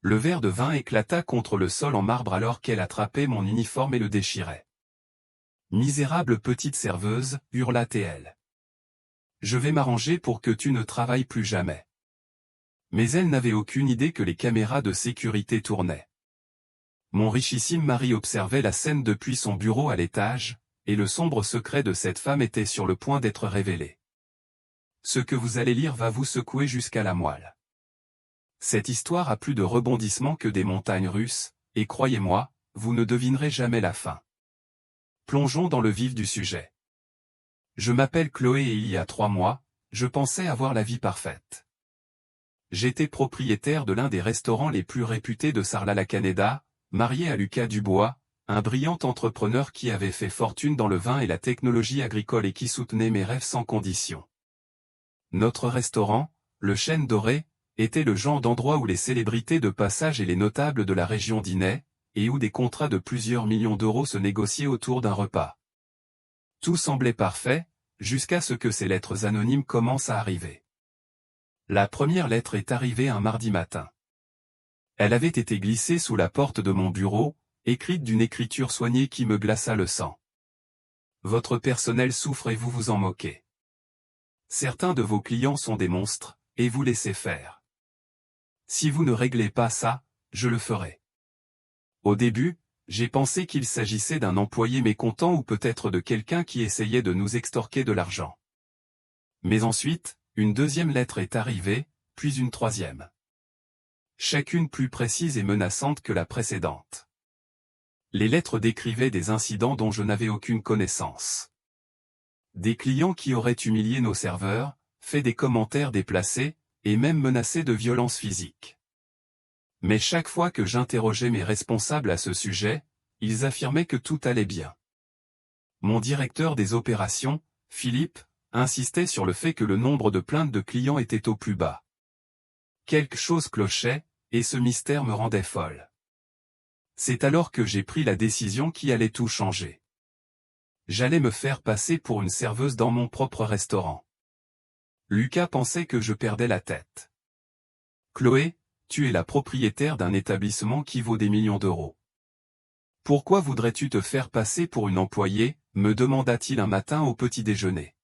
Le verre de vin éclata contre le sol en marbre alors qu'elle attrapait mon uniforme et le déchirait. Misérable petite serveuse, hurla-t-elle. Je vais m'arranger pour que tu ne travailles plus jamais. Mais elle n'avait aucune idée que les caméras de sécurité tournaient. Mon richissime mari observait la scène depuis son bureau à l'étage, et le sombre secret de cette femme était sur le point d'être révélé. Ce que vous allez lire va vous secouer jusqu'à la moelle. Cette histoire a plus de rebondissements que des montagnes russes, et croyez-moi, vous ne devinerez jamais la fin. Plongeons dans le vif du sujet. Je m'appelle Chloé et il y a 3 mois, je pensais avoir la vie parfaite. J'étais propriétaire de l'un des restaurants les plus réputés de Sarlat-la-Canéda, marié à Lucas Dubois, un brillant entrepreneur qui avait fait fortune dans le vin et la technologie agricole et qui soutenait mes rêves sans condition. Notre restaurant, le Chêne Doré, était le genre d'endroit où les célébrités de passage et les notables de la région dînaient, et où des contrats de plusieurs millions d'euros se négociaient autour d'un repas. Tout semblait parfait, jusqu'à ce que ces lettres anonymes commencent à arriver. La première lettre est arrivée un mardi matin. Elle avait été glissée sous la porte de mon bureau, écrite d'une écriture soignée qui me glaça le sang. Votre personnel souffre et vous vous en moquez. Certains de vos clients sont des monstres, et vous laissez faire. Si vous ne réglez pas ça, je le ferai. Au début, j'ai pensé qu'il s'agissait d'un employé mécontent ou peut-être de quelqu'un qui essayait de nous extorquer de l'argent. Mais ensuite, une deuxième lettre est arrivée, puis une troisième. Chacune plus précise et menaçante que la précédente. Les lettres décrivaient des incidents dont je n'avais aucune connaissance. Des clients qui auraient humilié nos serveurs, fait des commentaires déplacés, et même menacé de violences physiques. Mais chaque fois que j'interrogeais mes responsables à ce sujet, ils affirmaient que tout allait bien. Mon directeur des opérations, Philippe, insistait sur le fait que le nombre de plaintes de clients était au plus bas. Quelque chose clochait, et ce mystère me rendait folle. C'est alors que j'ai pris la décision qui allait tout changer. J'allais me faire passer pour une serveuse dans mon propre restaurant. Lucas pensait que je perdais la tête. Chloé, tu es la propriétaire d'un établissement qui vaut des millions d'euros. Pourquoi voudrais-tu te faire passer pour une employée, me demanda-t-il un matin au petit déjeuner.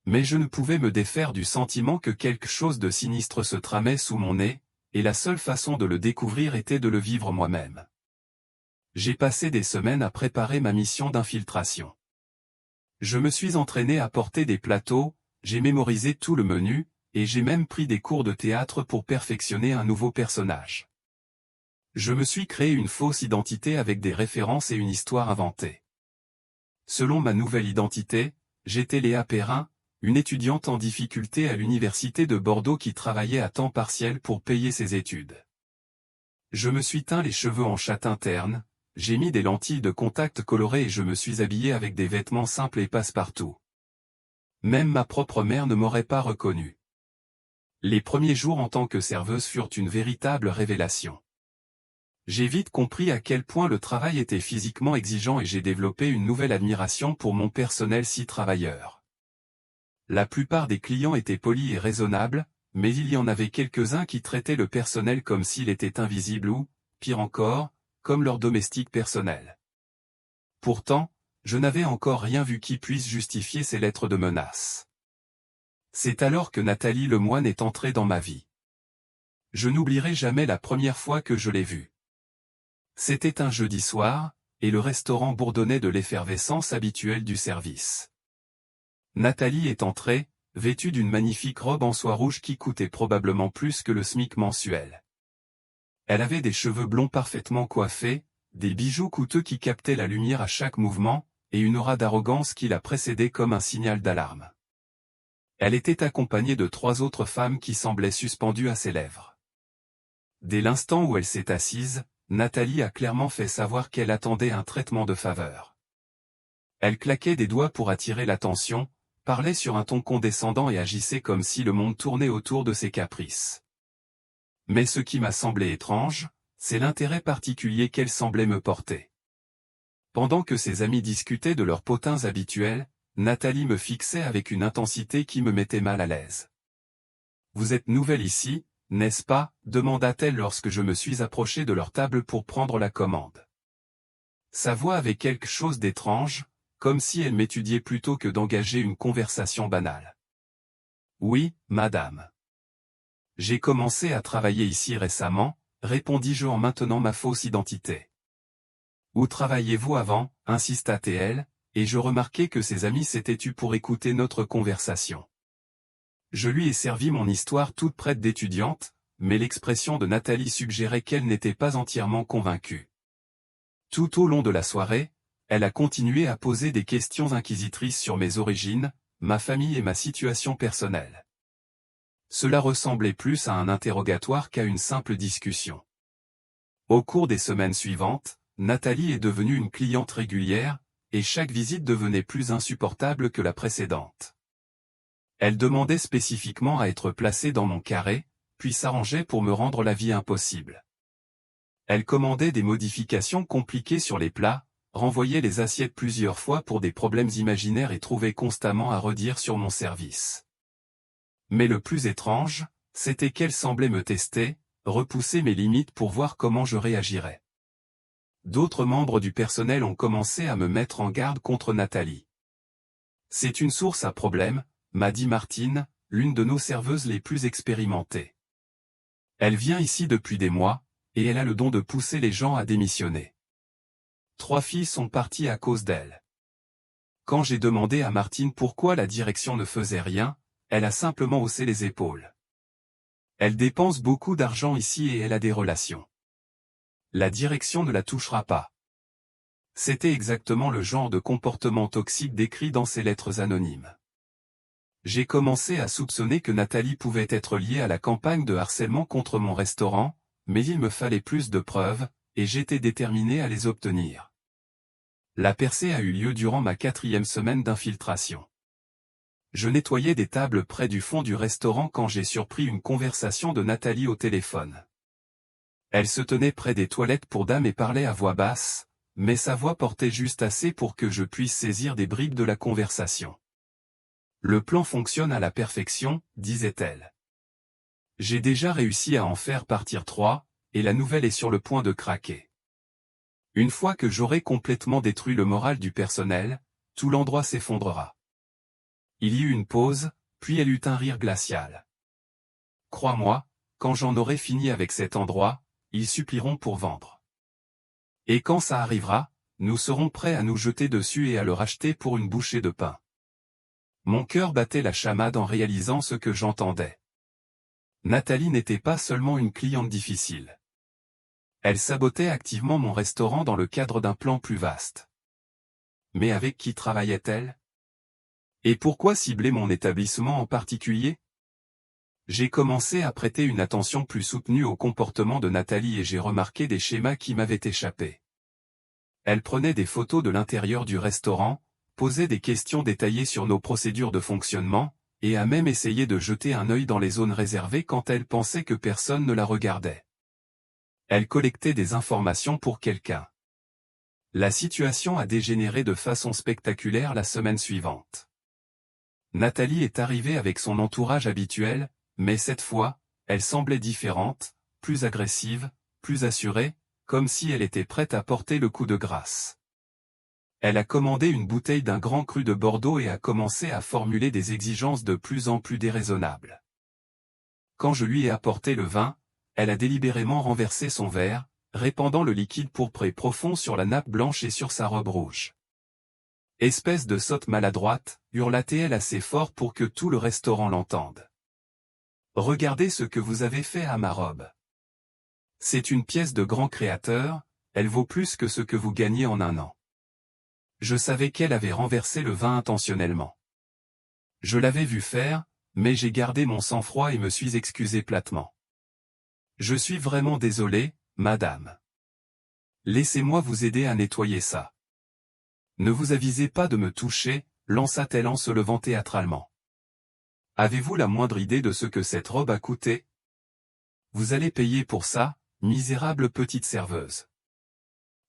Mais je ne pouvais me défaire du sentiment que quelque chose de sinistre se tramait sous mon nez, et la seule façon de le découvrir était de le vivre moi-même. J'ai passé des semaines à préparer ma mission d'infiltration. Je me suis entraîné à porter des plateaux, j'ai mémorisé tout le menu, et j'ai même pris des cours de théâtre pour perfectionner un nouveau personnage. Je me suis créé une fausse identité avec des références et une histoire inventée. Selon ma nouvelle identité, j'étais Léa Perrin, une étudiante en difficulté à l'université de Bordeaux qui travaillait à temps partiel pour payer ses études. Je me suis teint les cheveux en châtain terne, j'ai mis des lentilles de contact colorées et je me suis habillé avec des vêtements simples et passe-partout. Même ma propre mère ne m'aurait pas reconnu. Les premiers jours en tant que serveuse furent une véritable révélation. J'ai vite compris à quel point le travail était physiquement exigeant et j'ai développé une nouvelle admiration pour mon personnel si travailleur. La plupart des clients étaient polis et raisonnables, mais il y en avait quelques-uns qui traitaient le personnel comme s'il était invisible ou, pire encore, comme leur domestique personnel. Pourtant, je n'avais encore rien vu qui puisse justifier ces lettres de menace. C'est alors que Nathalie Lemoine est entrée dans ma vie. Je n'oublierai jamais la première fois que je l'ai vue. C'était un jeudi soir, et le restaurant bourdonnait de l'effervescence habituelle du service. Nathalie est entrée, vêtue d'une magnifique robe en soie rouge qui coûtait probablement plus que le SMIC mensuel. Elle avait des cheveux blonds parfaitement coiffés, des bijoux coûteux qui captaient la lumière à chaque mouvement, et une aura d'arrogance qui la précédait comme un signal d'alarme. Elle était accompagnée de 3 autres femmes qui semblaient suspendues à ses lèvres. Dès l'instant où elle s'est assise, Nathalie a clairement fait savoir qu'elle attendait un traitement de faveur. Elle claquait des doigts pour attirer l'attention, parlait sur un ton condescendant et agissait comme si le monde tournait autour de ses caprices. Mais ce qui m'a semblé étrange, c'est l'intérêt particulier qu'elle semblait me porter. Pendant que ses amis discutaient de leurs potins habituels, Nathalie me fixait avec une intensité qui me mettait mal à l'aise. « Vous êtes nouvelle ici, n'est-ce pas, demanda-t-elle lorsque je me suis approché de leur table pour prendre la commande. Sa voix avait quelque chose d'étrange, comme si elle m'étudiait plutôt que d'engager une conversation banale. Oui, madame. J'ai commencé à travailler ici récemment, répondis-je en maintenant ma fausse identité. Où travailliez-vous avant, insista-t-elle, et je remarquai que ses amis s'étaient tus pour écouter notre conversation. Je lui ai servi mon histoire toute prête d'étudiante, mais l'expression de Nathalie suggérait qu'elle n'était pas entièrement convaincue. Tout au long de la soirée, elle a continué à poser des questions inquisitrices sur mes origines, ma famille et ma situation personnelle. Cela ressemblait plus à un interrogatoire qu'à une simple discussion. Au cours des semaines suivantes, Nathalie est devenue une cliente régulière, et chaque visite devenait plus insupportable que la précédente. Elle demandait spécifiquement à être placée dans mon carré, puis s'arrangeait pour me rendre la vie impossible. Elle commandait des modifications compliquées sur les plats, renvoyait les assiettes plusieurs fois pour des problèmes imaginaires et trouvait constamment à redire sur mon service. Mais le plus étrange, c'était qu'elle semblait me tester, repousser mes limites pour voir comment je réagirais. D'autres membres du personnel ont commencé à me mettre en garde contre Nathalie. C'est une source à problème, m'a dit Martine, l'une de nos serveuses les plus expérimentées. Elle vient ici depuis des mois, et elle a le don de pousser les gens à démissionner. 3 filles sont parties à cause d'elle. Quand j'ai demandé à Martine pourquoi la direction ne faisait rien, elle a simplement haussé les épaules. Elle dépense beaucoup d'argent ici et elle a des relations. La direction ne la touchera pas. C'était exactement le genre de comportement toxique décrit dans ces lettres anonymes. J'ai commencé à soupçonner que Nathalie pouvait être liée à la campagne de harcèlement contre mon restaurant, mais il me fallait plus de preuves, et j'étais déterminé à les obtenir. La percée a eu lieu durant ma 4e semaine d'infiltration. Je nettoyais des tables près du fond du restaurant quand j'ai surpris une conversation de Nathalie au téléphone. Elle se tenait près des toilettes pour dames et parlait à voix basse, mais sa voix portait juste assez pour que je puisse saisir des bribes de la conversation. Le plan fonctionne à la perfection, disait-elle. J'ai déjà réussi à en faire partir 3, et la nouvelle est sur le point de craquer. Une fois que j'aurai complètement détruit le moral du personnel, tout l'endroit s'effondrera. Il y eut une pause, puis elle eut un rire glacial. Crois-moi, quand j'en aurai fini avec cet endroit, ils supplieront pour vendre. Et quand ça arrivera, nous serons prêts à nous jeter dessus et à le racheter pour une bouchée de pain. Mon cœur battait la chamade en réalisant ce que j'entendais. Nathalie n'était pas seulement une cliente difficile. Elle sabotait activement mon restaurant dans le cadre d'un plan plus vaste. Mais avec qui travaillait-elle? Et pourquoi cibler mon établissement en particulier? J'ai commencé à prêter une attention plus soutenue au comportement de Nathalie et j'ai remarqué des schémas qui m'avaient échappé. Elle prenait des photos de l'intérieur du restaurant, posait des questions détaillées sur nos procédures de fonctionnement, et a même essayé de jeter un œil dans les zones réservées quand elle pensait que personne ne la regardait. Elle collectait des informations pour quelqu'un. La situation a dégénéré de façon spectaculaire la semaine suivante. Nathalie est arrivée avec son entourage habituel, mais cette fois, elle semblait différente, plus agressive, plus assurée, comme si elle était prête à porter le coup de grâce. Elle a commandé une bouteille d'un grand cru de Bordeaux et a commencé à formuler des exigences de plus en plus déraisonnables. Quand je lui ai apporté le vin, elle a délibérément renversé son verre, répandant le liquide pourpré profond sur la nappe blanche et sur sa robe rouge. « Espèce de sotte maladroite » hurla-t-elle assez fort pour que tout le restaurant l'entende. « Regardez ce que vous avez fait à ma robe. C'est une pièce de grand créateur, elle vaut plus que ce que vous gagnez en un an. » Je savais qu'elle avait renversé le vin intentionnellement. Je l'avais vu faire, mais j'ai gardé mon sang-froid et me suis excusé platement. « Je suis vraiment désolé, madame. Laissez-moi vous aider à nettoyer ça. » « Ne vous avisez pas de me toucher, » lança-t-elle en se levant théâtralement. « Avez-vous la moindre idée de ce que cette robe a coûté? Vous allez payer pour ça, misérable petite serveuse. »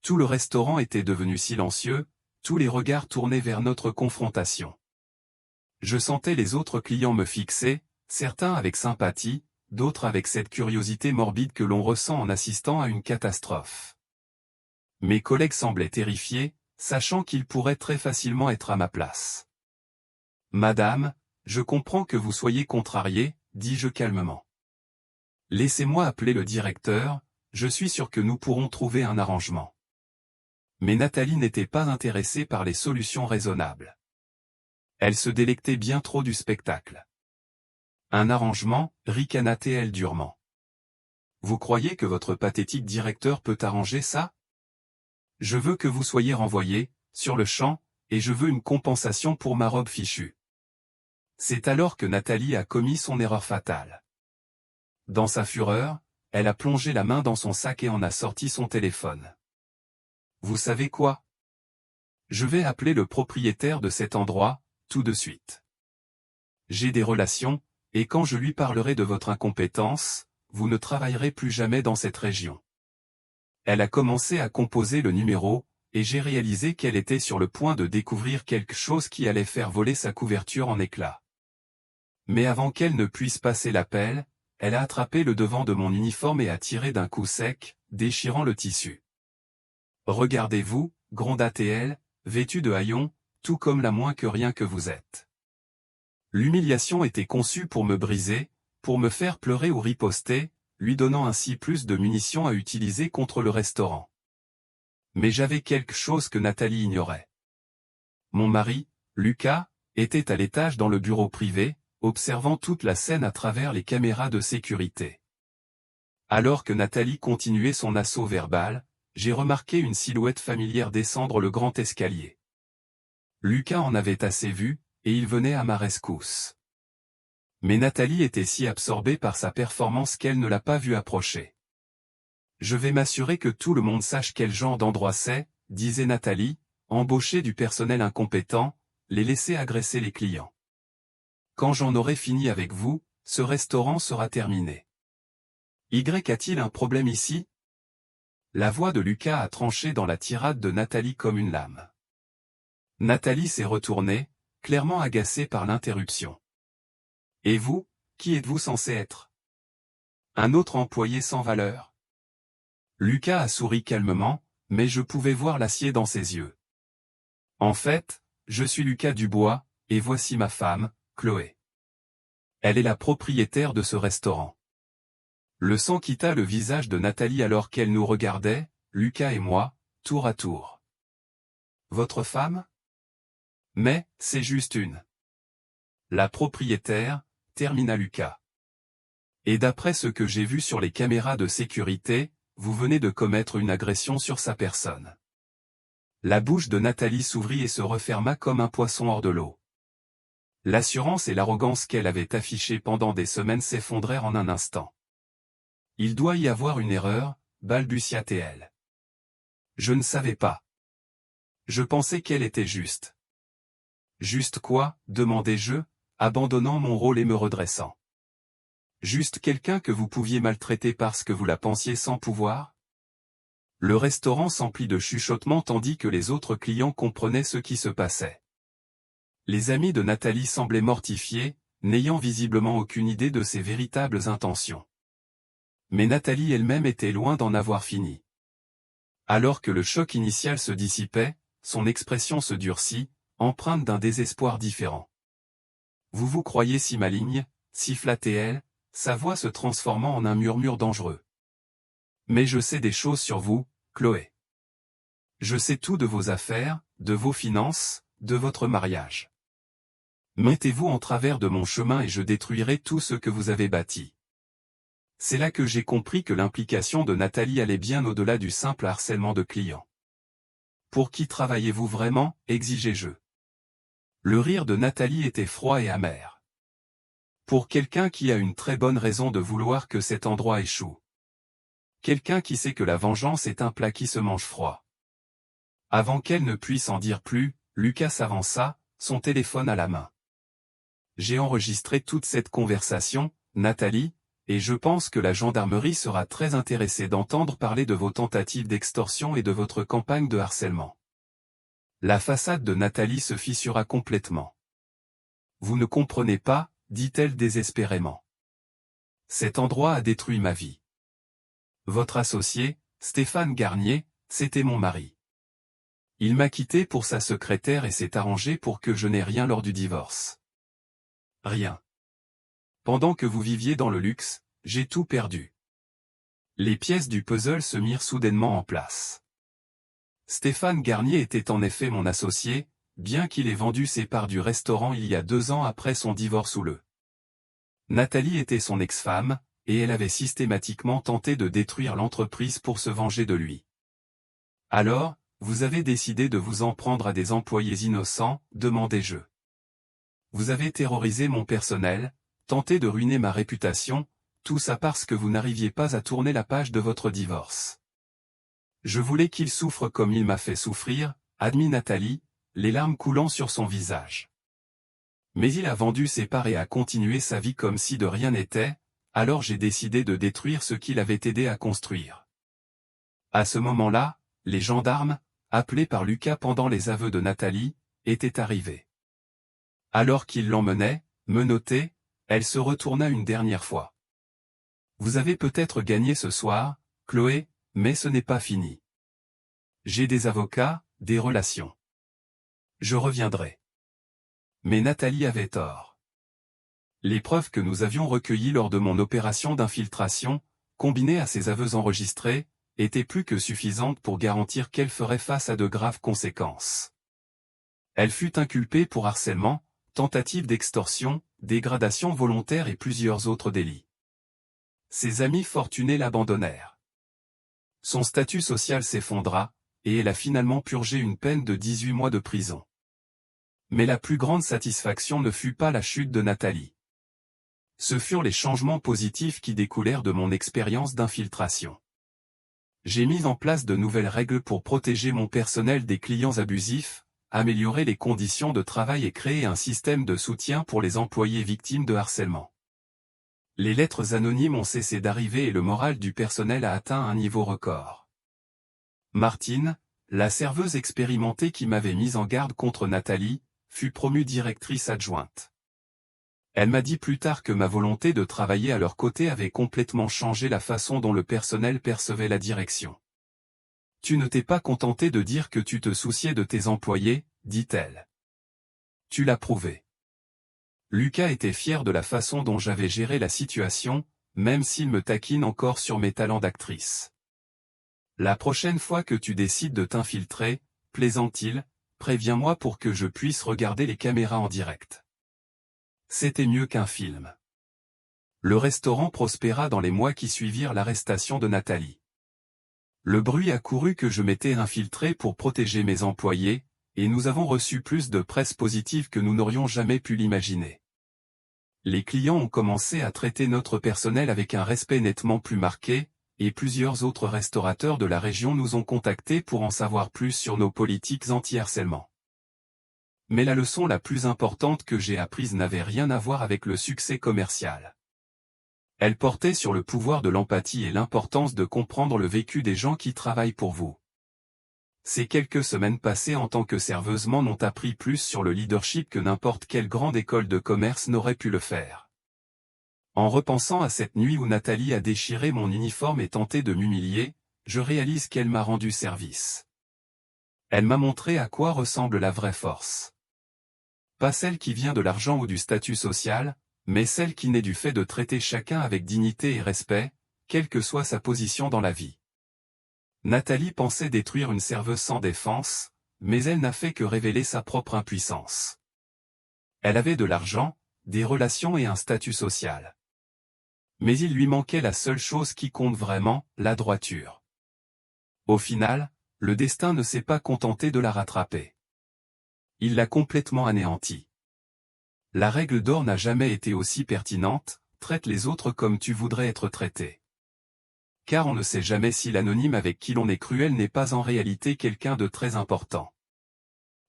Tout le restaurant était devenu silencieux, tous les regards tournés vers notre confrontation. Je sentais les autres clients me fixer, certains avec sympathie, d'autres avec cette curiosité morbide que l'on ressent en assistant à une catastrophe. Mes collègues semblaient terrifiés, sachant qu'ils pourraient très facilement être à ma place. Madame, je comprends que vous soyez contrariée, dis-je calmement. Laissez-moi appeler le directeur, je suis sûr que nous pourrons trouver un arrangement. Mais Nathalie n'était pas intéressée par les solutions raisonnables. Elle se délectait bien trop du spectacle. Un arrangement, ricana-t-elle durement. Vous croyez que votre pathétique directeur peut arranger ça? Je veux que vous soyez renvoyé, sur le champ, et je veux une compensation pour ma robe fichue. C'est alors que Nathalie a commis son erreur fatale. Dans sa fureur, elle a plongé la main dans son sac et en a sorti son téléphone. Vous savez quoi? Je vais appeler le propriétaire de cet endroit, tout de suite. J'ai des relations, et quand je lui parlerai de votre incompétence, vous ne travaillerez plus jamais dans cette région. Elle a commencé à composer le numéro, et j'ai réalisé qu'elle était sur le point de découvrir quelque chose qui allait faire voler sa couverture en éclats. Mais avant qu'elle ne puisse passer l'appel, elle a attrapé le devant de mon uniforme et a tiré d'un coup sec, déchirant le tissu. Regardez-vous, gronda-t-elle, vêtue de haillons, tout comme la moins que rien que vous êtes. L'humiliation était conçue pour me briser, pour me faire pleurer ou riposter, lui donnant ainsi plus de munitions à utiliser contre le restaurant. Mais j'avais quelque chose que Nathalie ignorait. Mon mari, Lucas, était à l'étage dans le bureau privé, observant toute la scène à travers les caméras de sécurité. Alors que Nathalie continuait son assaut verbal, j'ai remarqué une silhouette familière descendre le grand escalier. Lucas en avait assez vu, et il venait à ma rescousse. Mais Nathalie était si absorbée par sa performance qu'elle ne l'a pas vu approcher. Je vais m'assurer que tout le monde sache quel genre d'endroit c'est, disait Nathalie, embaucher du personnel incompétent, les laisser agresser les clients. Quand j'en aurai fini avec vous, ce restaurant sera terminé. Y a-t-il un problème ici? La voix de Lucas a tranché dans la tirade de Nathalie comme une lame. Nathalie s'est retournée, clairement agacée par l'interruption. Et vous, qui êtes-vous censé être? Un autre employé sans valeur? Lucas a souri calmement, mais je pouvais voir l'acier dans ses yeux. En fait, je suis Lucas Dubois, et voici ma femme, Chloé. Elle est la propriétaire de ce restaurant. Le sang quitta le visage de Nathalie alors qu'elle nous regardait, Lucas et moi, tour à tour. Votre femme? Mais, c'est juste une. La propriétaire, termina Lucas. Et d'après ce que j'ai vu sur les caméras de sécurité, vous venez de commettre une agression sur sa personne. La bouche de Nathalie s'ouvrit et se referma comme un poisson hors de l'eau. L'assurance et l'arrogance qu'elle avait affichées pendant des semaines s'effondrèrent en un instant. Il doit y avoir une erreur, balbutia-t-elle. Je ne savais pas. Je pensais qu'elle était juste. Juste quoi, demandai-je, abandonnant mon rôle et me redressant. Juste quelqu'un que vous pouviez maltraiter parce que vous la pensiez sans pouvoir? Le restaurant s'emplit de chuchotements tandis que les autres clients comprenaient ce qui se passait. Les amis de Nathalie semblaient mortifiés, n'ayant visiblement aucune idée de ses véritables intentions. Mais Nathalie elle-même était loin d'en avoir fini. Alors que le choc initial se dissipait, son expression se durcit, empreinte d'un désespoir différent. Vous vous croyez si maligne, siffla-t-elle, sa voix se transformant en un murmure dangereux. Mais je sais des choses sur vous, Chloé. Je sais tout de vos affaires, de vos finances, de votre mariage. Mettez-vous en travers de mon chemin et je détruirai tout ce que vous avez bâti. C'est là que j'ai compris que l'implication de Nathalie allait bien au-delà du simple harcèlement de clients. Pour qui travaillez-vous vraiment, exigeai-je. Le rire de Nathalie était froid et amer. Pour quelqu'un qui a une très bonne raison de vouloir que cet endroit échoue. Quelqu'un qui sait que la vengeance est un plat qui se mange froid. Avant qu'elle ne puisse en dire plus, Lucas s'avança, son téléphone à la main. J'ai enregistré toute cette conversation, Nathalie, et je pense que la gendarmerie sera très intéressée d'entendre parler de vos tentatives d'extorsion et de votre campagne de harcèlement. La façade de Nathalie se fissura complètement. Vous ne comprenez pas, dit-elle désespérément. Cet endroit a détruit ma vie. Votre associé, Stéphane Garnier, c'était mon mari. Il m'a quitté pour sa secrétaire et s'est arrangé pour que je n'ai rien lors du divorce. Rien. Pendant que vous viviez dans le luxe, j'ai tout perdu. Les pièces du puzzle se mirent soudainement en place. Stéphane Garnier était en effet mon associé, bien qu'il ait vendu ses parts du restaurant il y a 2 ans après son divorce houleux. Nathalie était son ex-femme, et elle avait systématiquement tenté de détruire l'entreprise pour se venger de lui. Alors, vous avez décidé de vous en prendre à des employés innocents, demandai-je. Vous avez terrorisé mon personnel, tenté de ruiner ma réputation, tout ça parce que vous n'arriviez pas à tourner la page de votre divorce. Je voulais qu'il souffre comme il m'a fait souffrir, admit Nathalie, les larmes coulant sur son visage. Mais il a vendu ses parts et a continué sa vie comme si de rien n'était, alors j'ai décidé de détruire ce qu'il avait aidé à construire. À ce moment-là, les gendarmes, appelés par Lucas pendant les aveux de Nathalie, étaient arrivés. Alors qu'il l'emmenait, menottée, elle se retourna une dernière fois. Vous avez peut-être gagné ce soir, Chloé, mais ce n'est pas fini. J'ai des avocats, des relations. Je reviendrai. Mais Nathalie avait tort. Les preuves que nous avions recueillies lors de mon opération d'infiltration, combinées à ces aveux enregistrés, étaient plus que suffisantes pour garantir qu'elle ferait face à de graves conséquences. Elle fut inculpée pour harcèlement, tentative d'extorsion, dégradation volontaire et plusieurs autres délits. Ses amis fortunés l'abandonnèrent. Son statut social s'effondra, et elle a finalement purgé une peine de 18 mois de prison. Mais la plus grande satisfaction ne fut pas la chute de Nathalie. Ce furent les changements positifs qui découlèrent de mon expérience d'infiltration. J'ai mis en place de nouvelles règles pour protéger mon personnel des clients abusifs, améliorer les conditions de travail et créer un système de soutien pour les employés victimes de harcèlement. Les lettres anonymes ont cessé d'arriver et le moral du personnel a atteint un niveau record. Martine, la serveuse expérimentée qui m'avait mise en garde contre Nathalie, fut promue directrice adjointe. Elle m'a dit plus tard que ma volonté de travailler à leur côté avait complètement changé la façon dont le personnel percevait la direction. Tu ne t'es pas contenté de dire que tu te souciais de tes employés, dit-elle. Tu l'as prouvé. Lucas était fier de la façon dont j'avais géré la situation, même s'il me taquine encore sur mes talents d'actrice. La prochaine fois que tu décides de t'infiltrer, plaisante-t-il, préviens-moi pour que je puisse regarder les caméras en direct. C'était mieux qu'un film. Le restaurant prospéra dans les mois qui suivirent l'arrestation de Nathalie. Le bruit a couru que je m'étais infiltré pour protéger mes employés, et nous avons reçu plus de presse positive que nous n'aurions jamais pu l'imaginer. Les clients ont commencé à traiter notre personnel avec un respect nettement plus marqué, et plusieurs autres restaurateurs de la région nous ont contactés pour en savoir plus sur nos politiques anti-harcèlement. Mais la leçon la plus importante que j'ai apprise n'avait rien à voir avec le succès commercial. Elle portait sur le pouvoir de l'empathie et l'importance de comprendre le vécu des gens qui travaillent pour vous. Ces quelques semaines passées en tant que serveuse m'en ont appris plus sur le leadership que n'importe quelle grande école de commerce n'aurait pu le faire. En repensant à cette nuit où Nathalie a déchiré mon uniforme et tenté de m'humilier, je réalise qu'elle m'a rendu service. Elle m'a montré à quoi ressemble la vraie force. Pas celle qui vient de l'argent ou du statut social, mais celle qui naît du fait de traiter chacun avec dignité et respect, quelle que soit sa position dans la vie. Nathalie pensait détruire une serveuse sans défense, mais elle n'a fait que révéler sa propre impuissance. Elle avait de l'argent, des relations et un statut social. Mais il lui manquait la seule chose qui compte vraiment, la droiture. Au final, le destin ne s'est pas contenté de la rattraper. Il l'a complètement anéantie. La règle d'or n'a jamais été aussi pertinente, traite les autres comme tu voudrais être traité. Car on ne sait jamais si l'anonyme avec qui l'on est cruel n'est pas en réalité quelqu'un de très important.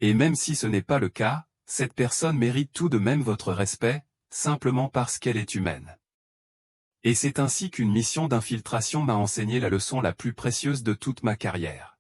Et même si ce n'est pas le cas, cette personne mérite tout de même votre respect, simplement parce qu'elle est humaine. Et c'est ainsi qu'une mission d'infiltration m'a enseigné la leçon la plus précieuse de toute ma carrière.